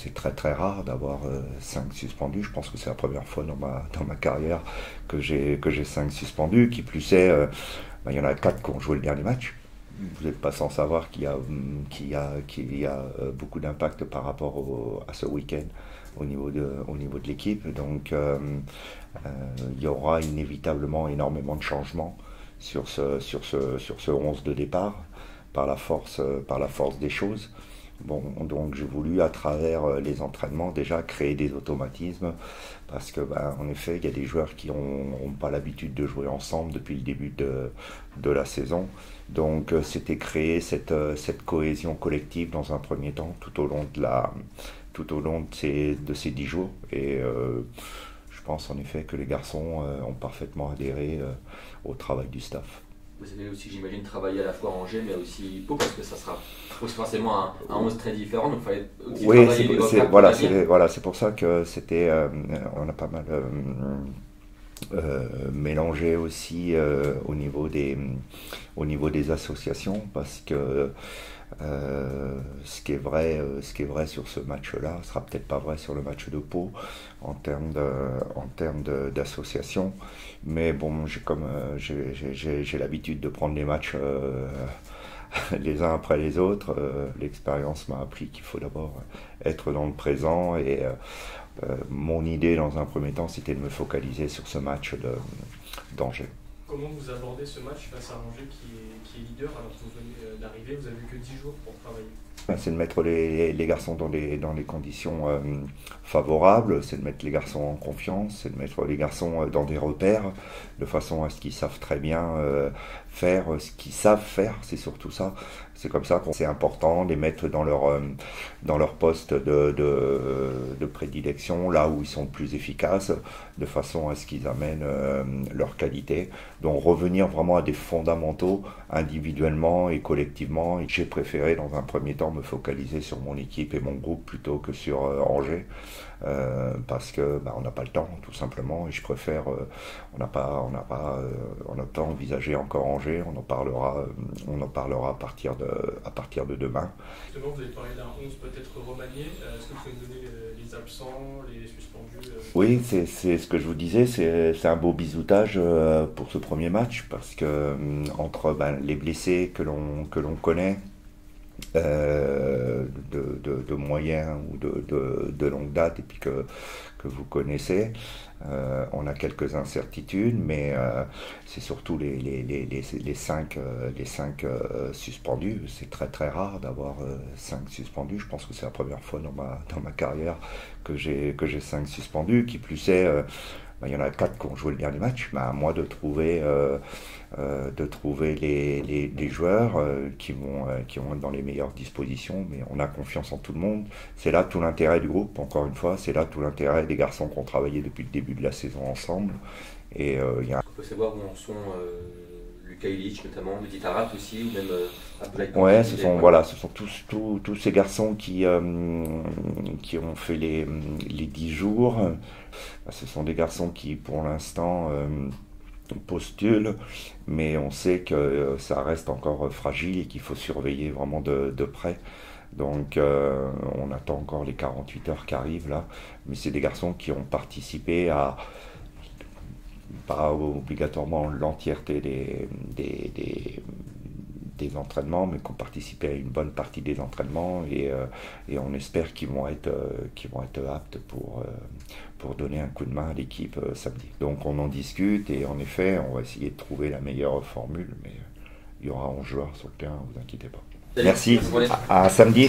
c'est très rare d'avoir 5 suspendus. Je pense que c'est la première fois dans ma carrière que j'ai 5 suspendus. Qui plus est, il y en a 4 qui ont joué le dernier match. Vous n'êtes pas sans savoir qu'il y a beaucoup d'impact par rapport à ce week-end au niveau de l'équipe. Donc il y aura inévitablement énormément de changements sur ce 11 de départ par la force des choses. Bon, donc j'ai voulu à travers les entraînements déjà créer des automatismes parce que en effet il y a des joueurs qui n'ont pas l'habitude de jouer ensemble depuis le début de la saison. Donc c'était créer cette cohésion collective dans un premier temps tout au long de ces 10 jours. Et je pense en effet que les garçons ont parfaitement adhéré au travail du staff. Vous avez aussi, j'imagine, travaillé à la fois à Angers, mais aussi Pau, parce que ça sera forcément un 11 très différent, donc il fallait aussi travailler les voilà, c'est pour ça que c'était, on a pas mal mélangé aussi au niveau des associations, parce que ce qui est vrai sur ce match-là sera peut-être pas vrai sur le match de Pau en termes d'association. Mais bon, j'ai l'habitude de prendre les matchs les uns après les autres. L'expérience m'a appris qu'il faut d'abord être dans le présent et mon idée dans un premier temps c'était de me focaliser sur ce match d'Angers. Comment vous abordez ce match face à Angers qui est leader alors que vous venez d'arriver, vous n'avez eu que 10 jours pour travailler? C'est de mettre les garçons dans des conditions favorables, c'est de mettre les garçons en confiance, c'est de mettre les garçons dans des repères, de façon à ce qu'ils savent très bien faire ce qu'ils savent faire, c'est surtout ça. C'est comme ça que c'est important de les mettre dans leur poste de prédilection, là où ils sont le plus efficaces, de façon à ce qu'ils amènent leur qualité. Donc revenir vraiment à des fondamentaux individuellement et collectivement. Et j'ai préféré dans un premier temps me focaliser sur mon équipe et mon groupe plutôt que sur Angers. Parce que on n'a pas le temps tout simplement et je préfère on n'a pas envisagé encore Angers, on en parlera à partir de demain. Justement, vous avez parlé d'un 11 peut-être remanié, est-ce que vous pouvez me donner les absents, les suspendus? Oui, c'est ce que je vous disais, c'est un beau bisoutage pour ce premier match parce que entre les blessés que l'on connaît de moyen ou de longue date et puis que vous connaissez, on a quelques incertitudes, mais c'est surtout les 5 suspendus. C'est très rare d'avoir 5 suspendus. Je pense que c'est la première fois dans ma carrière que j'ai 5 suspendus. Qui plus est, il y en a 4 qui ont joué le dernier match, mais à moi de trouver les joueurs qui vont être dans les meilleures dispositions. Mais on a confiance en tout le monde. C'est là tout l'intérêt du groupe, encore une fois, c'est là tout l'intérêt des garçons qui ont travaillé depuis le début de la saison ensemble. Et on peut savoir où en sont Luka Ilić notamment, Mehdi Taarabt aussi, ou même Abdoulaye Kante. Ouais, ce sont tous ces garçons qui ont fait les 10 jours. Ce sont des garçons qui, pour l'instant, postulent, mais on sait que ça reste encore fragile et qu'il faut surveiller vraiment de près. Donc on attend encore les 48 heures qui arrivent là, mais c'est des garçons qui ont participé à, pas obligatoirement l'entièreté des entraînements, mais qui ont participé à une bonne partie des entraînements et on espère qu'ils vont être aptes pour donner un coup de main à l'équipe samedi. Donc on en discute et en effet on va essayer de trouver la meilleure formule, mais il y aura 11 joueurs sur le terrain, ne vous inquiétez pas. Merci, à samedi.